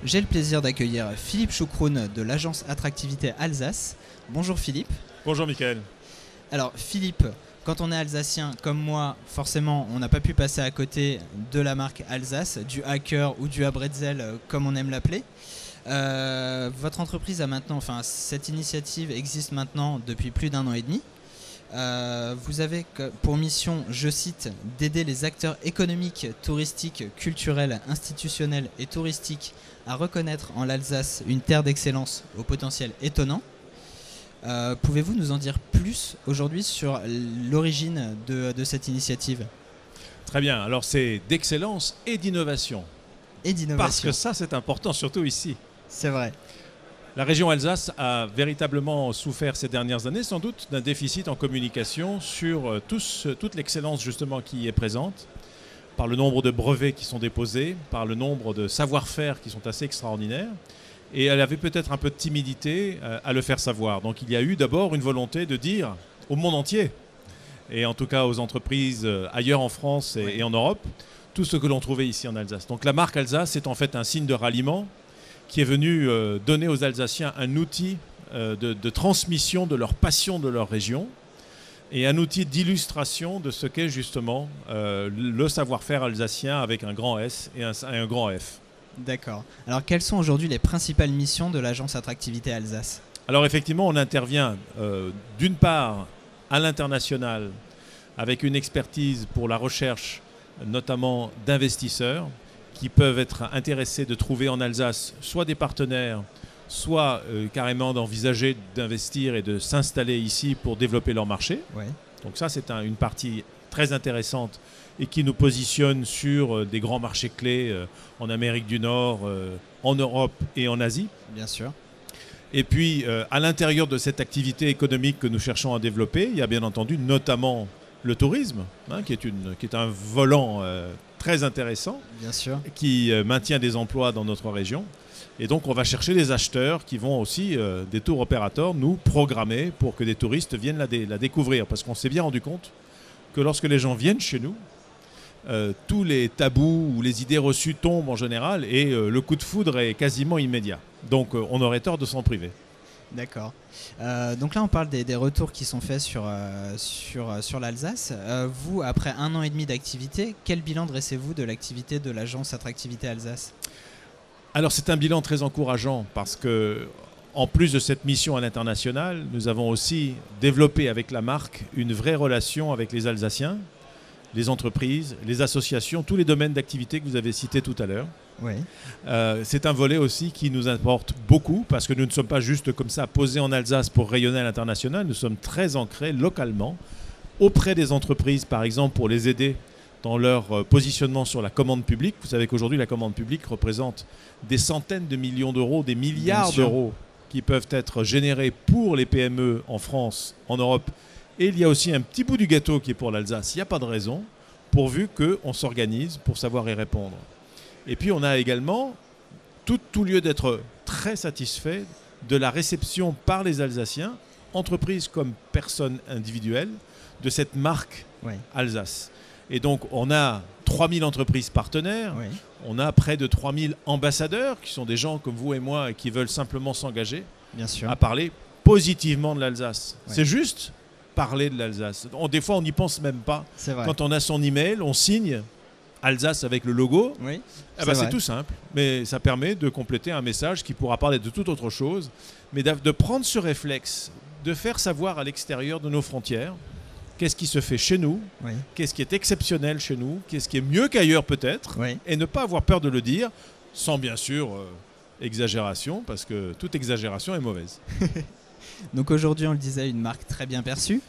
J'ai le plaisir d'accueillir Philippe Choucroune de l'agence Attractivité Alsace. Bonjour Philippe. Bonjour Mickaël. Alors Philippe, quand on est alsacien comme moi, forcément on n'a pas pu passer à côté de la marque Alsace, du hacker ou du Abretzel comme on aime l'appeler. Votre entreprise a maintenant, cette initiative existe maintenant depuis plus d'un an et demi. Vous avez pour mission, je cite, d'aider les acteurs économiques, touristiques, culturels, institutionnels et touristiques à reconnaître en l'Alsace une terre d'excellence au potentiel étonnant. Pouvez-vous nous en dire plus aujourd'hui sur l'origine de cette initiative? Très bien, alors c'est d'excellence et d'innovation. Et d'innovation. Parce que ça c'est important, surtout ici. C'est vrai. La région Alsace a véritablement souffert ces dernières années, sans doute, d'un déficit en communication sur toute l'excellence justement qui y est présente, par le nombre de brevets qui sont déposés, par le nombre de savoir-faire qui sont assez extraordinaires. Et elle avait peut-être un peu de timidité à le faire savoir. Donc il y a eu d'abord une volonté de dire au monde entier, et en tout cas aux entreprises ailleurs en France et en Europe, tout ce que l'on trouvait ici en Alsace. Donc la marque Alsace est en fait un signe de ralliement qui est venu donner aux Alsaciens un outil de transmission de leur passion de leur région et un outil d'illustration de ce qu'est justement le savoir-faire alsacien avec un grand S et un grand F. D'accord. Alors quelles sont aujourd'hui les principales missions de l'agence Attractivité Alsace? Alors effectivement, on intervient d'une part à l'international avec une expertise pour la recherche notamment d'investisseurs qui peuvent être intéressés de trouver en Alsace soit des partenaires, soit carrément d'envisager d'investir et de s'installer ici pour développer leur marché. Ouais. Donc ça, c'est une partie très intéressante et qui nous positionne sur des grands marchés clés en Amérique du Nord, en Europe et en Asie. Bien sûr. Et puis, à l'intérieur de cette activité économique que nous cherchons à développer, il y a bien entendu notamment le tourisme, qui est un volant très intéressant, bien sûr, qui maintient des emplois dans notre région. Et donc, on va chercher des acheteurs qui vont aussi, des tours opérateurs, nous programmer pour que des touristes viennent la découvrir. Parce qu'on s'est bien rendu compte que lorsque les gens viennent chez nous, tous les tabous ou les idées reçues tombent en général et le coup de foudre est quasiment immédiat. Donc, on aurait tort de s'en priver. D'accord. Donc là, on parle des retours qui sont faits sur l'Alsace. Vous, après un an et demi d'activité, quel bilan dressez-vous de l'activité de l'agence Attractivité Alsace? Alors, c'est un bilan très encourageant parce que, en plus de cette mission à l'international, nous avons aussi développé avec la marque une vraie relation avec les Alsaciens, les entreprises, les associations, tous les domaines d'activité que vous avez cités tout à l'heure. Oui. C'est un volet aussi qui nous importe beaucoup parce que nous ne sommes pas juste comme ça posés en Alsace pour rayonner à l'international, nous sommes très ancrés localement auprès des entreprises, par exemple pour les aider dans leur positionnement sur la commande publique. Vous savez qu'aujourd'hui la commande publique représente des centaines de millions d'euros, des milliards d'euros qui peuvent être générés pour les PME en France, en Europe. Et il y a aussi un petit bout du gâteau qui est pour l'Alsace. Il n'y a pas de raison, pourvu qu'on s'organise pour savoir y répondre. Et puis on a également tout lieu d'être très satisfait de la réception par les Alsaciens, entreprises comme personnes individuelles, de cette marque Alsace. Et donc on a 3000 entreprises partenaires, on a près de 3000 ambassadeurs, qui sont des gens comme vous et moi et qui veulent simplement s'engager à parler positivement de l'Alsace. C'est juste parler de l'Alsace. Des fois, on n'y pense même pas. Quand on a son email, on signe Alsace avec le logo. Oui, c'est tout simple, mais ça permet de compléter un message qui pourra parler de toute autre chose, mais de prendre ce réflexe, de faire savoir à l'extérieur de nos frontières qu'est-ce qui se fait chez nous, qu'est-ce qui est exceptionnel chez nous, qu'est-ce qui est mieux qu'ailleurs peut-être, et ne pas avoir peur de le dire, sans bien sûr exagération, parce que toute exagération est mauvaise. Donc aujourd'hui, on le disait, une marque très bien perçue.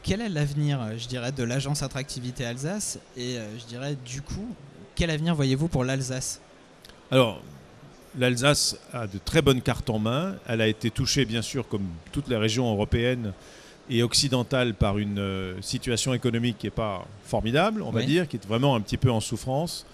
Quel est l'avenir, je dirais, de l'agence Attractivité Alsace? Et je dirais, du coup, quel avenir voyez-vous pour l'Alsace? Alors, l'Alsace a de très bonnes cartes en main. Elle a été touchée, bien sûr, comme toutes les régions européennes et occidentales, par une situation économique qui n'est pas formidable, on va dire, qui est vraiment un petit peu en souffrance.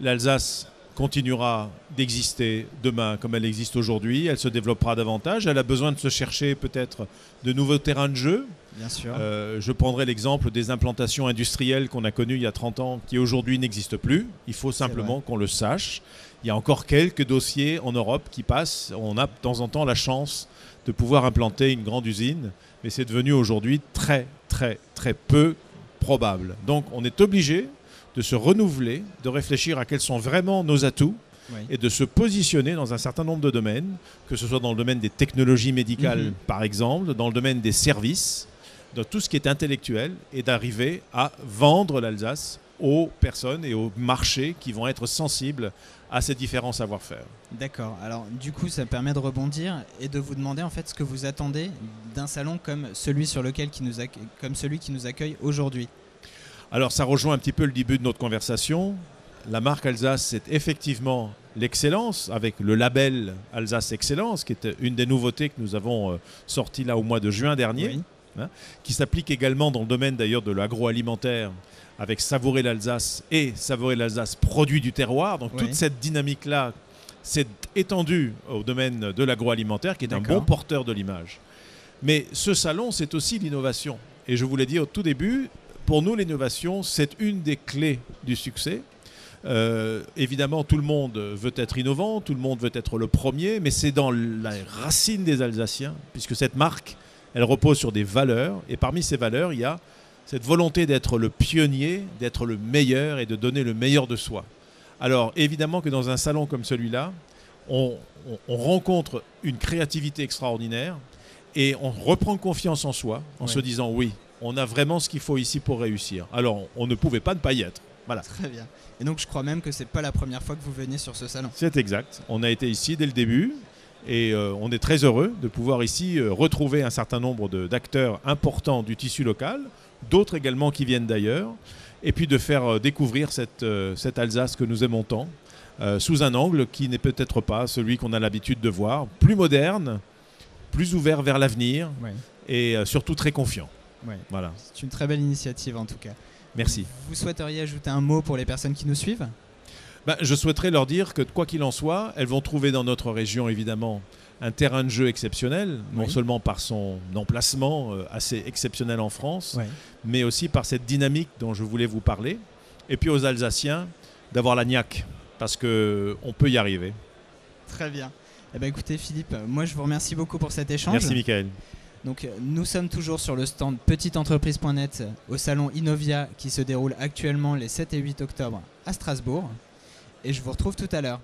L'Alsace continuera d'exister demain comme elle existe aujourd'hui. Elle se développera davantage. Elle a besoin de se chercher peut-être de nouveaux terrains de jeu. Bien sûr. Je prendrai l'exemple des implantations industrielles qu'on a connues il y a 30 ans qui aujourd'hui n'existent plus. Il faut simplement qu'on le sache. Il y a encore quelques dossiers en Europe qui passent. On a de temps en temps la chance de pouvoir implanter une grande usine, mais c'est devenu aujourd'hui très, très, très peu probable. Donc on est obligé de se renouveler, de réfléchir à quels sont vraiment nos atouts et de se positionner dans un certain nombre de domaines, que ce soit dans le domaine des technologies médicales, par exemple, dans le domaine des services, dans tout ce qui est intellectuel, et d'arriver à vendre l'Alsace aux personnes et aux marchés qui vont être sensibles à ces différents savoir-faire. D'accord. Alors du coup, ça me permet de rebondir et de vous demander en fait ce que vous attendez d'un salon comme celui qui nous accueille aujourd'hui. Alors ça rejoint un petit peu le début de notre conversation. La marque Alsace, c'est effectivement l'excellence, avec le label Alsace Excellence, qui est une des nouveautés que nous avons sorties là au mois de juin dernier, qui s'applique également dans le domaine d'ailleurs de l'agroalimentaire, avec Savourer l'Alsace et Savourer l'Alsace produit du terroir. Donc toute cette dynamique-là s'est étendue au domaine de l'agroalimentaire, qui est un bon porteur de l'image. Mais ce salon, c'est aussi l'innovation. Et je vous l'ai dit au tout début, pour nous, l'innovation, c'est une des clés du succès. Évidemment, tout le monde veut être innovant, tout le monde veut être le premier, mais c'est dans la racine des Alsaciens, puisque cette marque, elle repose sur des valeurs, et parmi ces valeurs, il y a cette volonté d'être le pionnier, d'être le meilleur et de donner le meilleur de soi. Alors, évidemment que dans un salon comme celui-là, on rencontre une créativité extraordinaire et on reprend confiance en soi en se disant oui, on a vraiment ce qu'il faut ici pour réussir. Alors, on ne pouvait pas ne pas y être. Voilà. Très bien. Et donc, je crois même que c'est pas la première fois que vous venez sur ce salon. C'est exact. On a été ici dès le début et on est très heureux de pouvoir ici retrouver un certain nombre d'acteurs importants du tissu local, d'autres également qui viennent d'ailleurs, et puis de faire découvrir cette Alsace que nous aimons tant, sous un angle qui n'est peut-être pas celui qu'on a l'habitude de voir, plus moderne, plus ouvert vers l'avenir et surtout très confiant. Voilà. C'est une très belle initiative en tout cas. Merci. Vous souhaiteriez ajouter un mot pour les personnes qui nous suivent ? Je souhaiterais leur dire que quoi qu'il en soit, elles vont trouver dans notre région évidemment un terrain de jeu exceptionnel, non seulement par son emplacement assez exceptionnel en France, mais aussi par cette dynamique dont je voulais vous parler. Et puis aux Alsaciens d'avoir la niaque, parce qu'on peut y arriver. Très bien. Eh bien, écoutez Philippe, moi je vous remercie beaucoup pour cet échange. Merci Michael. Donc, nous sommes toujours sur le stand petiteentreprise.net au salon Innovia qui se déroule actuellement les 7 et 8 octobre à Strasbourg. Et je vous retrouve tout à l'heure.